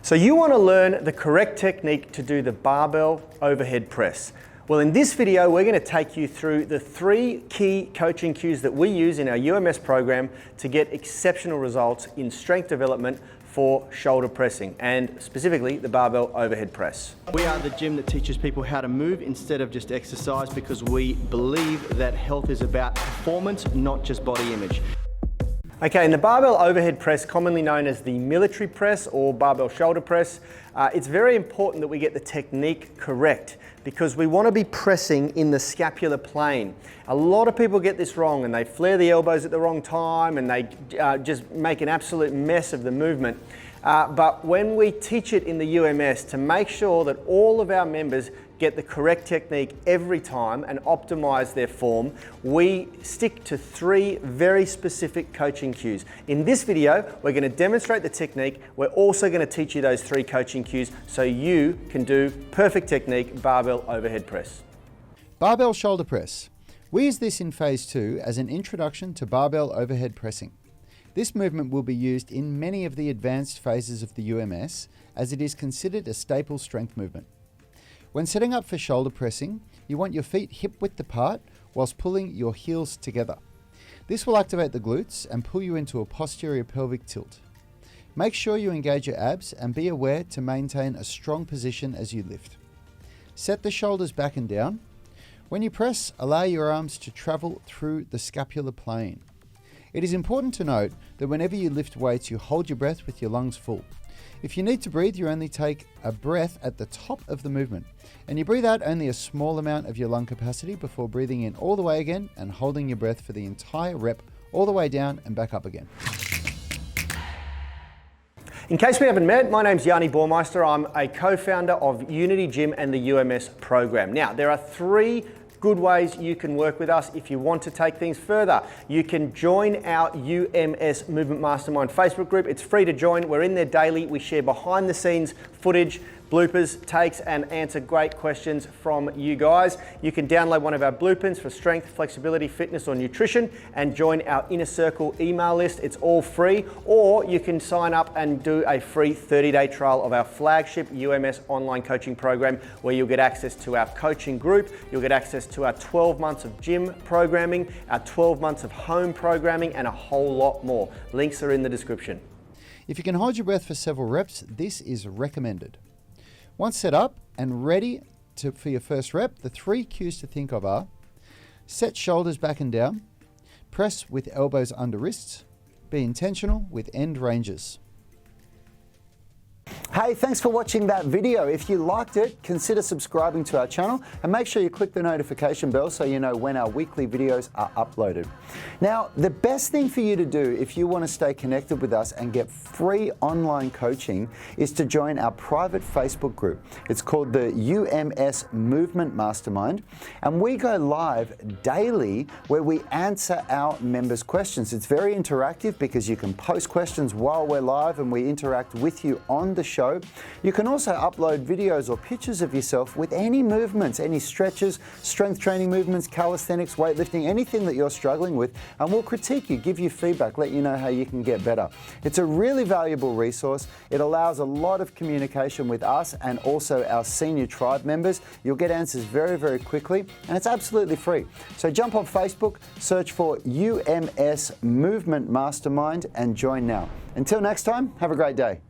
So you want to learn the correct technique to do the barbell overhead press. Well, in this video, we're going to take you through the 3 key coaching cues that we use in our UMS program to get exceptional results in strength development for shoulder pressing, and specifically the barbell overhead press. We are the gym that teaches people how to move instead of just exercise, because we believe that health is about performance, not just body image. Okay, in the barbell overhead press, commonly known as the military press or barbell shoulder press, it's very important that we get the technique correct, because we want to be pressing in the scapular plane. A lot of people get this wrong and they flare the elbows at the wrong time and they just make an absolute mess of the movement. But when we teach it in the UMS, to make sure that all of our members get the correct technique every time and optimize their form, we stick to 3 very specific coaching cues. In this video, we're going to demonstrate the technique. We're also going to teach you those 3 coaching cues so you can do perfect technique barbell overhead press. Barbell shoulder press. We use this in phase 2 as an introduction to barbell overhead pressing. This movement will be used in many of the advanced phases of the UMS, as it is considered a staple strength movement. When setting up for shoulder pressing, you want your feet hip width apart whilst pulling your heels together. This will activate the glutes and pull you into a posterior pelvic tilt. Make sure you engage your abs and be aware to maintain a strong position as you lift. Set the shoulders back and down. When you press, allow your arms to travel through the scapular plane. It is important to note that whenever you lift weights, you hold your breath with your lungs full. If you need to breathe, you only take a breath at the top of the movement, and you breathe out only a small amount of your lung capacity before breathing in all the way again and holding your breath for the entire rep all the way down and back up again. In case we haven't met, my name's Yanni Baumeister. I'm a co-founder of Unity Gym and the UMS program. Now, there are 3 good ways you can work with us if you want to take things further. You can join our UMS Movement Mastermind Facebook group. It's free to join. We're in there daily. We share behind the scenes footage, bloopers, takes, and answer great questions from you guys. You can download one of our blueprints for strength, flexibility, fitness, or nutrition and join our Inner Circle email list. It's all free. Or you can sign up and do a free 30-day trial of our flagship UMS online coaching program, where you'll get access to our coaching group, you'll get access to our 12 months of gym programming, our 12 months of home programming, and a whole lot more. Links are in the description. If you can hold your breath for several reps, this is recommended. Once set up and ready for your first rep, the 3 cues to think of are: set shoulders back and down, press with elbows under wrists, be intentional with end ranges. Hey, thanks for watching that video. If you liked it, consider subscribing to our channel and make sure you click the notification bell so you know when our weekly videos are uploaded. Now, the best thing for you to do if you want to stay connected with us and get free online coaching is to join our private Facebook group. It's called the UMS Movement Mastermind, and we go live daily where we answer our members' questions. It's very interactive because you can post questions while we're live and we interact with you on the show. You can also upload videos or pictures of yourself with any movements, any stretches, strength training movements, calisthenics, weightlifting, anything that you're struggling with, and we'll critique you, give you feedback, let you know how you can get better. It's a really valuable resource. It allows a lot of communication with us and also our senior tribe members. You'll get answers very, very quickly, and it's absolutely free. So jump on Facebook, search for UMS Movement Mastermind and join now. Until next time, have a great day.